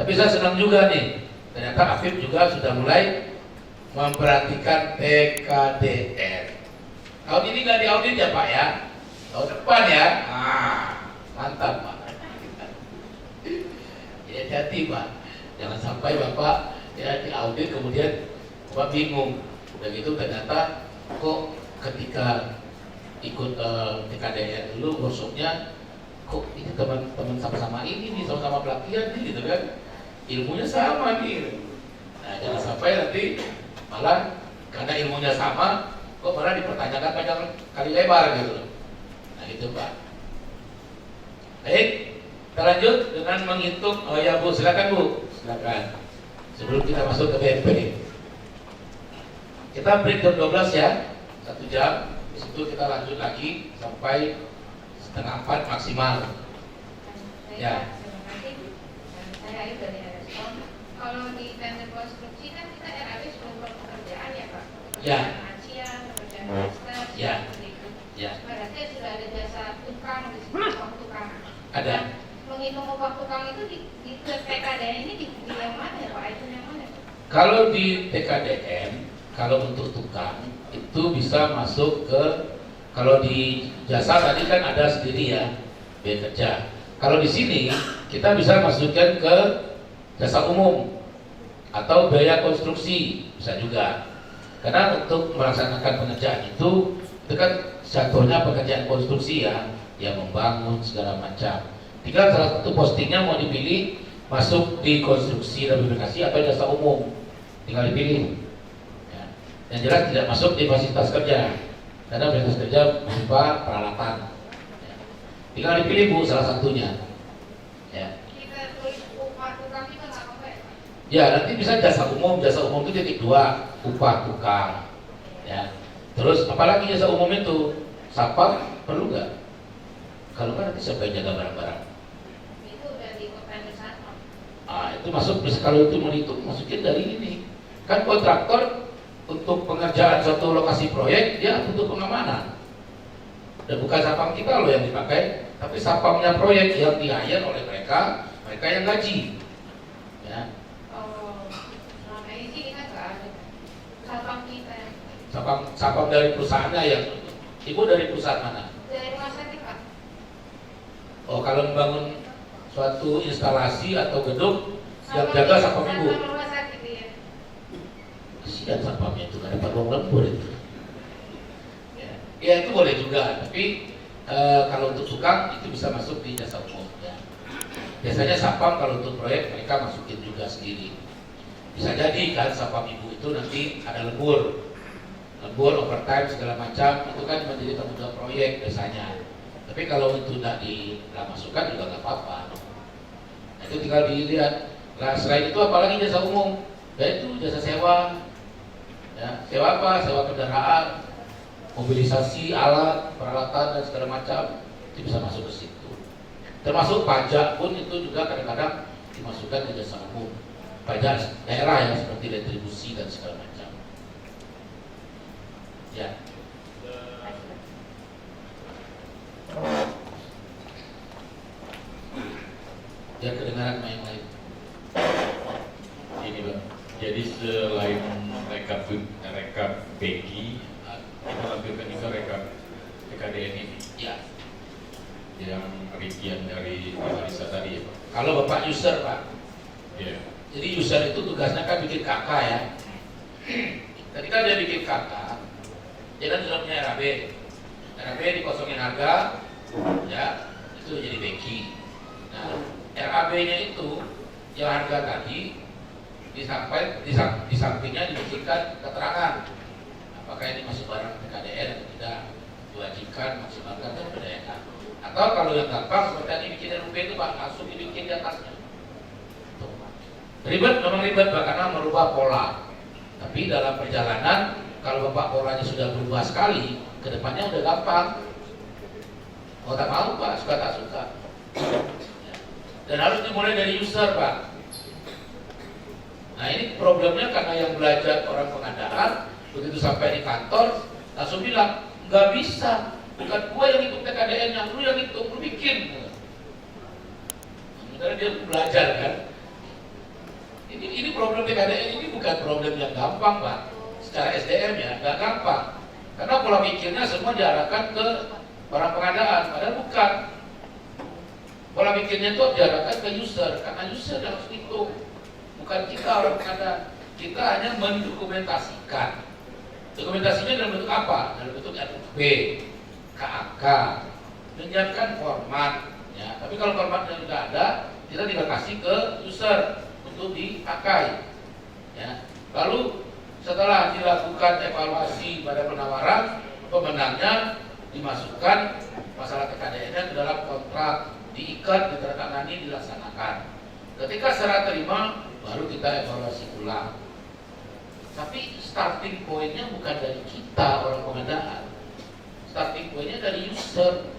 Tapi saya senang juga nih, ternyata Afif juga sudah mulai memperhatikan TKDN. Tahun ini nggak diaudit ya Pak ya? Tahun depan ya? Mantap Pak. Ya hati Pak, jangan sampai Bapak ya diaudit kemudian Bapak bingung. Udah gitu ternyata kok ketika ikut TKDN dulu workshopnya kok ini teman-teman sama-sama ini nih, sama-sama pelatihan nih gitu kan, ilmunya sama nih. Nah jangan sampai nanti malah karena ilmunya sama kok malah dipertanyakan panjang kali lebar gitu. Nah itu Pak. Baik, kita lanjut dengan menghitung. Oh ya Bu, silakan Bu, silakan. Sebelum kita masuk ke BMP, kita break jam 12 ya, 1 jam. Di situ kita lanjut lagi sampai 3:30 maksimal. Ya. Terima kasih. Saya Ayu dari RSPON. Kalau di tender konstruksi kan kita RAB sebelum pekerjaan ya Pak. Ya. Asia, pekerjaan master, Ya. itu. Ya. Berarti sudah ada jasa tukang di sini, uang tukang. Ada. Menghitung upah tukang itu di TKDN ini di yang mana ya Pak? Itu yang mana? Kalau di TKDN, kalau untuk tukang itu bisa masuk ke, kalau di jasa tadi kan ada sendiri ya, biaya kerja. Kalau di sini kita bisa masukkan ke jasa umum atau biaya konstruksi bisa juga. Karena untuk melaksanakan pengerjaan itu kan jatuhnya pekerjaan konstruksi ya, yang membangun segala macam. Tinggal salah satu postingnya mau dipilih masuk di konstruksi rehabilitasi atau jasa umum, tinggal dipilih. Ya. Yang jelas tidak masuk di fasilitas kerja, karena fasilitas kerja berupa peralatan. Ya. Tinggal dipilih Bu salah satunya. Ya. Kita tulis upah tukang itu nggak apa-apa ya Pak? Ya nanti bisa jasa umum itu titik 2 upah tukang. Ya. Terus apalagi jasa umum itu satpam perlu nggak? Kalau kan nanti siapa yang jaga barang-barang? Itu udah di tender satpam. Itu masuk, kalau itu mau dihitung masukin dari ini. Kan kontraktor untuk pengerjaan suatu lokasi proyek dia butuh pengamanan. Dan bukan satpam kita loh yang dipakai, tapi satpamnya proyek yang di-hire oleh mereka yang gaji. Ya. Oh, selama ini sih kita nggak ada satpam kita. Satpam dari perusahaannya yang Ibu dari perusahaan mana? Dari rumah sakit Pak. Oh, kalau membangun suatu instalasi atau gedung yang jaga satpam Ibu. Satpam rumah sakit ya. Kasihan satpamnya itu kan dapat uang lembur itu. Ya itu boleh juga, tapi kalau untuk tukang itu bisa masuk di jasa umum. Ya. Biasanya satpam kalau untuk proyek mereka masukin juga sendiri. Bisa jadi kan satpam Ibu itu nanti ada lembur, overtime segala macam, itu kan menjadi tanggung jawab proyek biasanya. Tapi kalau itu tidak masukkan juga nggak apa-apa. Nah, itu tinggal dilihat. Nah selain itu apalagi jasa umum, yaitu jasa sewa. Ya, sewa apa? Sewa kendaraan, mobilisasi alat, peralatan dan segala macam itu bisa masuk ke situ. Termasuk pajak pun itu juga kadang-kadang dimasukkan ke jasa umum. Pajak daerah yang seperti retribusi dan segala macam. Ya. Ya kedengaran yang lain. Ini Bang. Jadi selain rekap BEGI, kita lampirkan juga rekap TKDN ini. Ya. Yang rincian dari analisa tadi ya Pak. Kalau Bapak user Pak. Ya. Jadi user itu tugasnya kan bikin KK ya. Ketika dia bikin KK, dia kan sudah punya RAB. RAB dikosongin harga, ya itu jadi BEGI. Nah, RAB-nya itu yang harga tadi di sampingnya dibikinkan keterangan apakah ini masuk barang TKDN atau tidak, diwajibkan, maksimalkan dan berdayakan. Atau kalau yang gampang seperti tadi bikin RUP itu Pak, langsung dibikin di atasnya. Ribet, memang ribet Pak karena merubah pola. Tapi dalam perjalanan kalau Bapak polanya sudah berubah sekali, kedepannya udah gampang. Mau tak mau Pak, suka tak suka. Dan harus dimulai dari user Pak. Nah ini problemnya karena yang belajar orang pengadaan, begitu sampai di kantor langsung bilang nggak bisa, bukan gua yang hitung TKDN, yang lu yang hitung, lu bikin. Sebenarnya dia belajar kan. Ini problem TKDN ini bukan problem yang gampang, Pak. Secara SDM ya, nggak gampang. Karena pola pikirnya semua diarahkan ke orang pengadaan, padahal bukan. Pola pikirnya itu diarahkan ke user, karena user yang harus hitung, bukan kita orang pengadaan. Kita hanya mendokumentasikan. Dokumentasinya dalam bentuk apa? Dalam bentuk RUP, KAK, menyiapkan format. Ya, tapi kalau formatnya tidak ada, kita tidak kasih ke user untuk dipakai. Ya. Lalu setelah dilakukan evaluasi pada penawaran, pemenangnya dimasukkan masalah TKDN ke dalam kontrak, diikat, ditandatangani, dilaksanakan. Ketika serah terima, baru kita evaluasi ulang. Tapi starting point-nya bukan dari kita orang pengadaan, starting point-nya dari user.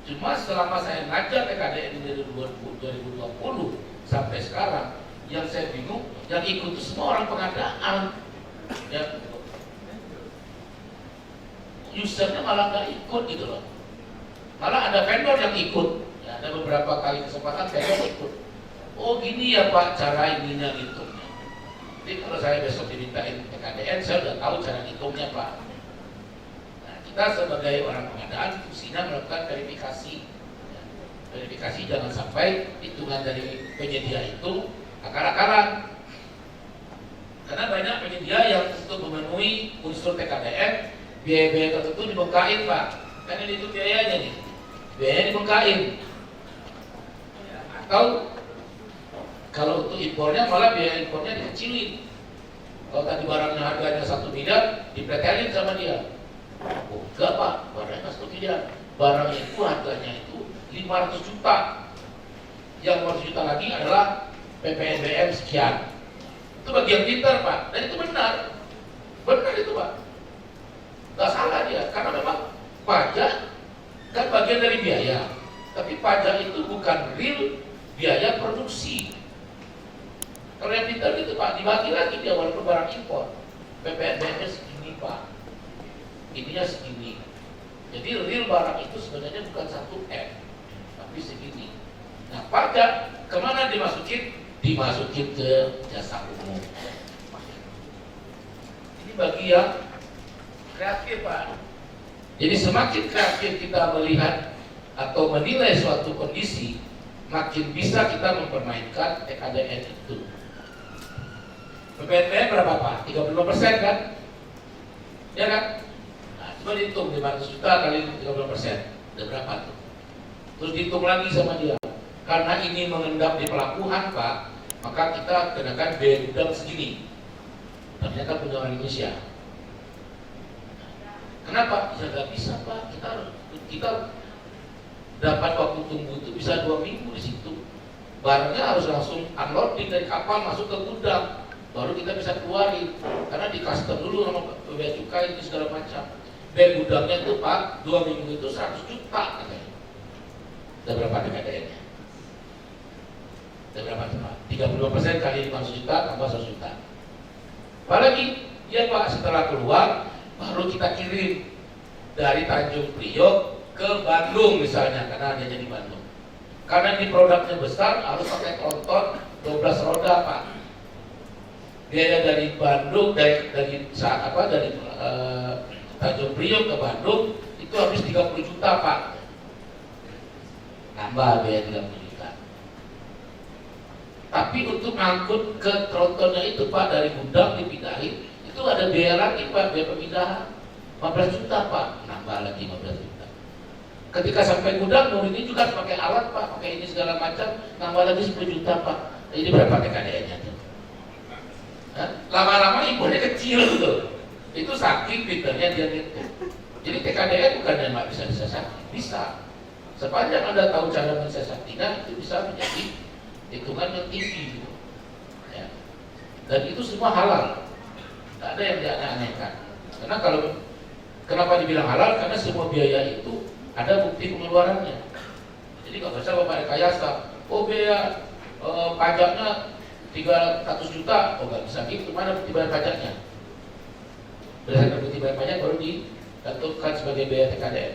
Cuma selama saya ngajar TKDN dari 2020 sampai sekarang, yang saya bingung, yang ikut itu semua orang pengadaan. Ya, usernya malah nggak ikut gitu loh. Malah ada vendor yang ikut. Ya, ada beberapa kali kesempatan vendor ikut. Oh gini ya Pak cara ininya gitu. Jadi kalau saya besok dimintain TKDN, saya udah tahu cara hitungnya Pak. Nah, kita sebagai orang pengadaan fungsinya melakukan verifikasi. Ya, verifikasi jangan sampai hitungan dari penyedia itu akal-akalan. Karena banyak penyedia yang untuk memenuhi unsur TKDN, biaya-biaya tertentu dibengkain Pak. Kan ini itu biayanya nih, biayanya dibengkain. Atau kalau untuk impornya malah biaya impornya dikecilin. Kalau tadi barangnya harganya 1 miliar, dipretelin sama dia. Oh enggak Pak, barangnya 1 miliar. Barang itu harganya itu 500 juta. Yang 500 juta lagi adalah PPNBM sekian. Itu bagian pintar Pak, dan itu benar. Benar itu Pak. Gak salah dia, karena memang pajak kan bagian dari biaya. Tapi pajak itu bukan real biaya produksi. Kalau yang pintar gitu Pak, dibagi lagi dia walaupun barang impor. PPNBM-nya segini Pak, ininya segini. Jadi real barang itu sebenarnya bukan 1M, tapi segini. Nah pajak kemana dimasukin? Dimasukin ke jasa umum. Ini bagi yang kreatif Pak. Jadi semakin kreatif kita melihat atau menilai suatu kondisi, makin bisa kita mempermainkan TKDN itu. PPNBM berapa Pak? 35% kan? Ya kan? Nah, coba dihitung 500 juta kali 35%. Ada berapa tuh? Terus dihitung lagi sama dia. Karena ini mengendap di pelabuhan Pak, maka kita kenakan biaya gudang segini. Ternyata punya orang Indonesia. Kenapa? Ya nggak bisa Pak. Kita dapat waktu tunggu itu bisa 2 minggu di situ. Barangnya harus langsung unloading dari kapal masuk ke gudang, baru kita bisa keluarin. Karena di custom dulu sama bea cukai itu segala macam. Biaya gudangnya itu Pak 2 minggu itu 100 juta katanya. Ada berapa TKDN-nya? Ada berapa tuh Pak? 35% kali 500 juta tambah 100 juta. Apalagi ya Pak setelah keluar baru kita kirim dari Tanjung Priok ke Bandung misalnya, karena dia jadi Bandung. Karena ini produknya besar harus pakai tronton 12 roda Pak. Biaya dari Bandung dari Tanjung Priok ke Bandung itu habis 30 juta Pak. Tambah biaya 30 juta. Tapi untuk ngangkut ke trontonnya itu Pak dari gudang dipindahin, itu ada biaya lagi Pak, biaya pemindahan 15 juta Pak, nambah lagi 15 juta. Ketika sampai gudang, ini juga harus pakai alat Pak, pakai ini segala macam, nambah lagi 10 juta Pak. Jadi berapa TKDN-nya tuh? Lama-lama impornya kecil gitu. Itu saking pintarnya dia gitu. Jadi TKDN bukan yang nggak bisa disiasati, bisa. Sepanjang Anda tahu cara mensiasatinya, itu bisa menjadi hitungan yang tinggi gitu. Ya. Dan itu semua halal. Tidak ada yang dianeh-anehkan. Karena kenapa dibilang halal? Karena semua biaya itu ada bukti pengeluarannya. Jadi nggak bisa Bapak rekayasa. Oh biaya pajaknya 300 juta. Oh nggak bisa gitu. Mana bukti bayar pajaknya? Berdasarkan bukti bayar pajak baru ditentukan sebagai biaya TKDN.